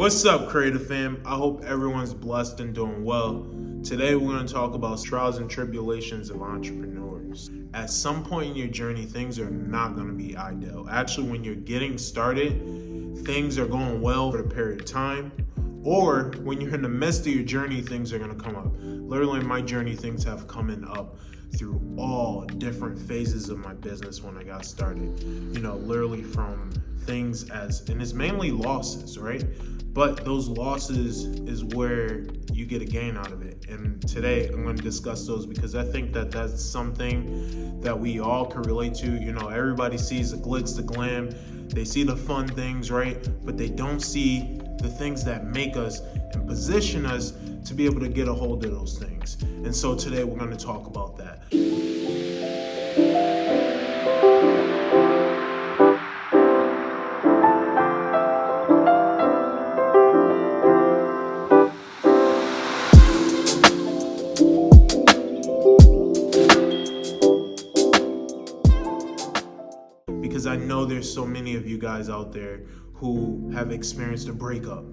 What's up, Creative Fam? I hope everyone's blessed and doing well. Today we're going to talk about trials and tribulations of entrepreneurs. At some point in your journey, things are not going to be ideal. Actually, when you're getting started, things are going well for a period of time. Or when you're in the midst of your journey, things are going to come up. Literally, in my journey, things have come up through all different phases of my business when I got started. Literally from things and it's mainly losses, right? But those losses is where you get a gain out of it. And today I'm going to discuss those because I think that that's something that we all can relate to. Everybody sees the glitz, the glam, they see the fun things, right? But they don't see the things that make us and position us to be able to get a hold of those things. And so today we're going to talk about that. Because I know there's so many of you guys out there who have experienced a breakup,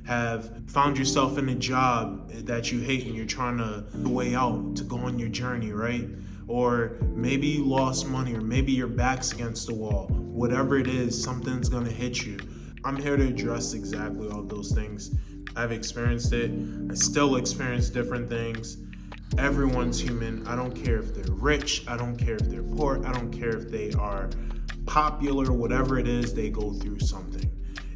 have found yourself in a job that you hate and you're trying to way out to go on your journey, right? Or maybe you lost money, or maybe your back's against the wall. Whatever it is, something's gonna hit you. I'm here to address exactly all those things. I've experienced it. I still experience different things. Everyone's human. I don't care if they're rich. I don't care if they're poor. I don't care if they are popular, whatever it is, they go through something.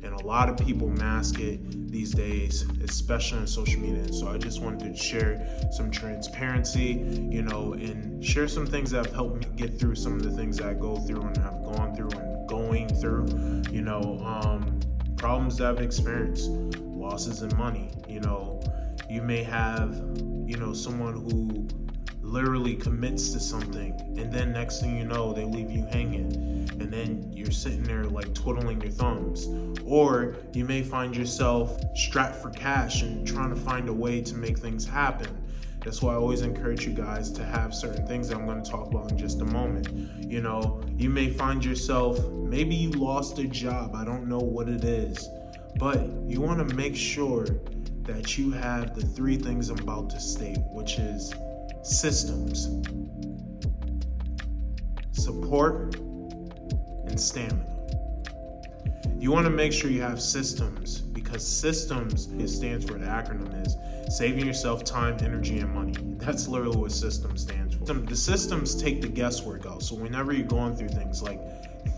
And a lot of people mask it these days, especially on social media. And so I just wanted to share some transparency, and share some things that have helped me get through some of the things that I go through and have gone through and going through, problems that I've experienced, losses in money. You may have, someone who literally commits to something, and then next thing you know, they leave you hanging, and then you're sitting there like twiddling your thumbs. Or you may find yourself strapped for cash and trying to find a way to make things happen. That's why I always encourage you guys to have certain things that I'm going to talk about in just a moment. You may find yourself, maybe you lost a job, I don't know what it is, but you want to make sure that you have the three things I'm about to state, which is systems, support, and stamina. You want to make sure you have systems, because systems, it stands for, the acronym is saving yourself time, energy, and money. That's literally what systems stands for. The systems take the guesswork out. So whenever you're going through things, like,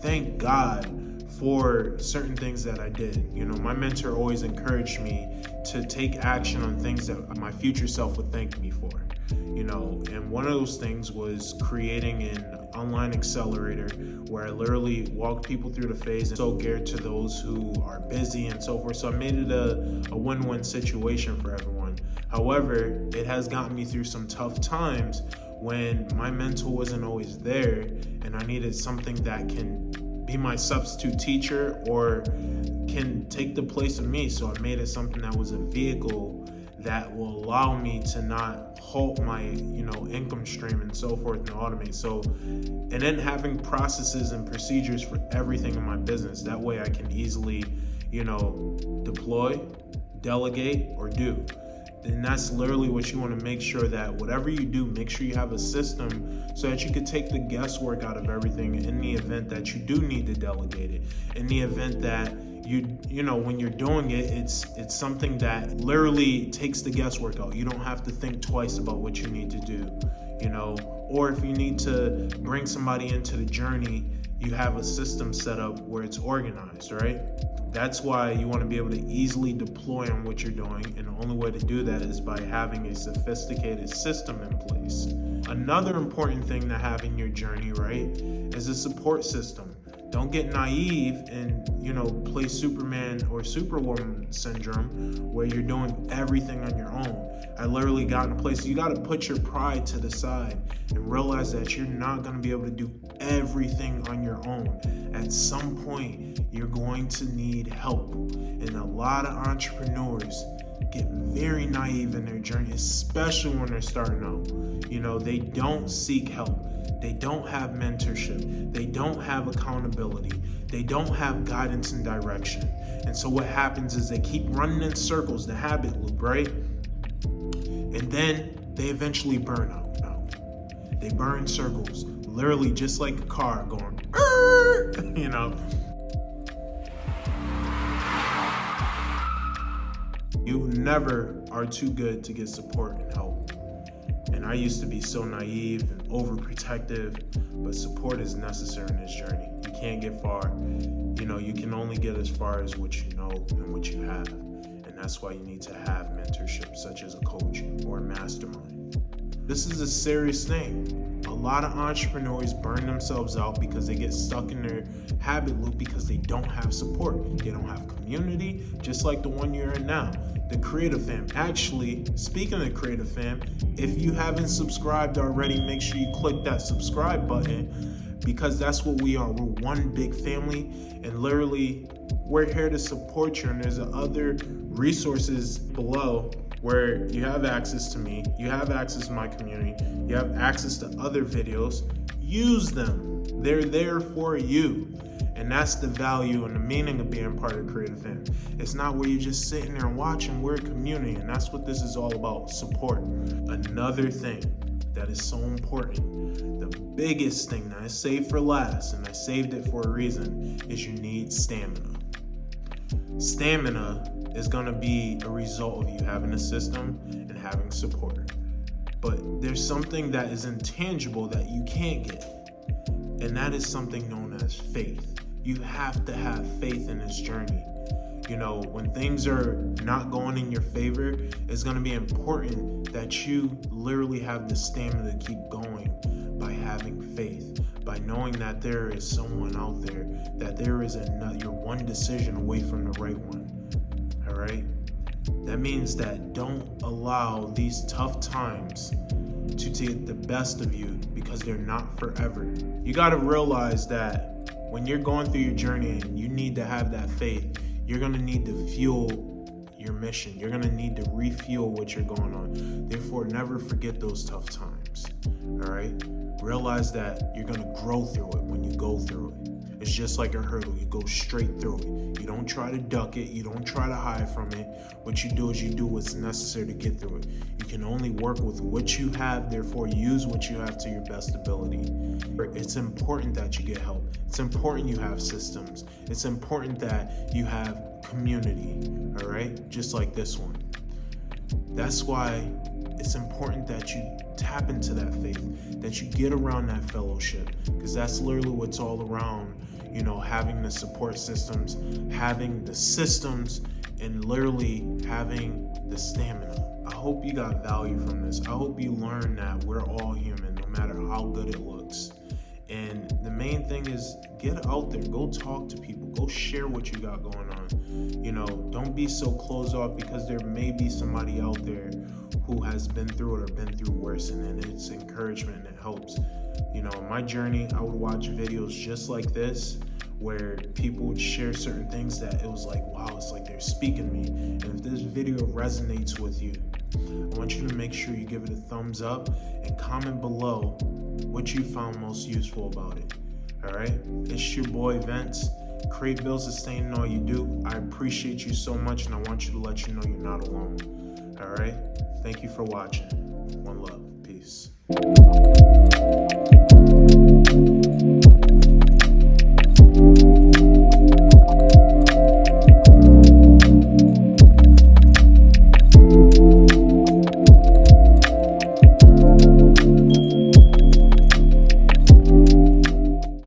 thank God for certain things that I did. My mentor always encouraged me to take action on things that my future self would thank me for. And one of those things was creating an online accelerator where I literally walked people through the phase and so geared to those who are busy and so forth. So I made it a win-win situation for everyone. However, it has gotten me through some tough times when my mentor wasn't always there, and I needed something that can be my substitute teacher or can take the place of me. So I made it something that was a vehicle that will allow me to not halt my income stream and so forth, and automate. So, and then having processes and procedures for everything in my business, that way I can easily deploy, delegate, or do. And that's literally what you want to make sure, that whatever you do, make sure you have a system so that you can take the guesswork out of everything in the event that you do need to delegate it. In the event that when you're doing it, it's something that literally takes the guesswork out. You don't have to think twice about what you need to do, or if you need to bring somebody into the journey, you have a system set up where it's organized, right? That's why you want to be able to easily deploy on what you're doing, and the only way to do that is by having a sophisticated system in place. Another important thing to have in your journey, right, is a support system. Don't get naive and, play Superman or Superwoman syndrome where you're doing everything on your own. I literally got in a place, you got to put your pride to the side and realize that you're not going to be able to do everything on your own. At some point, you're going to need help. And a lot of entrepreneurs, get very naive in their journey, especially when they're starting out. You know, they don't seek help. They don't have mentorship. They don't have accountability. They don't have guidance and direction. And so what happens is they keep running in circles, the habit loop, right? And then they eventually burn out. They burn circles, literally just like a car going, you know. You never are too good to get support and help. And I used to be so naive and overprotective, but support is necessary in this journey. You can't get far. You know, you can only get as far as what you know and what you have. And that's why you need to have mentorship, such as a coach or a mastermind. This is a serious thing. A lot of entrepreneurs burn themselves out because they get stuck in their habit loop because they don't have support. They don't have community, just like the one you're in now, the Creative Fam. Actually, speaking of Creative Fam, if you haven't subscribed already, make sure you click that subscribe button, because that's what we are. We're one big family, and literally we're here to support you. And there's other resources below where you have access to me, you have access to my community, you have access to other videos. Use them. They're there for you. And that's the value and the meaning of being part of Creative Fam. It's not where you're just sitting there and watching. We're a community, and that's what this is all about, support. Another thing that is so important, the biggest thing that I saved for last, and I saved it for a reason, is you need stamina. Stamina is going to be a result of you having a system and having support. But there's something that is intangible that you can't get, and that is something known as faith. You have to have faith in this journey. You know, when things are not going in your favor, it's going to be important that you literally have the stamina to keep going by having faith, by knowing that there is someone out there, that there is you're one decision away from the right one. All right? That means that don't allow these tough times to take the best of you, because they're not forever. You got to realize that when you're going through your journey and you need to have that faith, you're going to need to fuel your mission. You're going to need to refuel what you're going on. Therefore, never forget those tough times. All right? Realize that you're going to grow through it when you go through it. It's just like a hurdle. You go straight through it. You don't try to duck it. You don't try to hide from it. What you do is you do what's necessary to get through it. You can only work with what you have, therefore use what you have to your best ability. It's important that you get help. It's important you have systems. It's important that you have community, all right? Just like this one. That's why it's important that you tap into that faith, that you get around that fellowship, because that's literally what's all around, you know, having the support systems, having the systems, and literally having the stamina. I hope you got value from this. I hope you learned that we're all human, no matter how good it looks. And the main thing is get out there, go talk to people, go share what you got going on. You know, don't be so closed off, because there may be somebody out there who has been through it or been through worse, and then it's encouragement and it helps. You know, in my journey, I would watch videos just like this where people would share certain things that it was like, wow, it's like they're speaking me. And if this video resonates with you, I want you to make sure you give it a thumbs up and comment below what you found most useful about it. All right, it's your boy Vince. Create, build, sustain in all you do. I appreciate you so much, and I want you to let you know you're not alone. All right, thank you for watching. One love. Peace.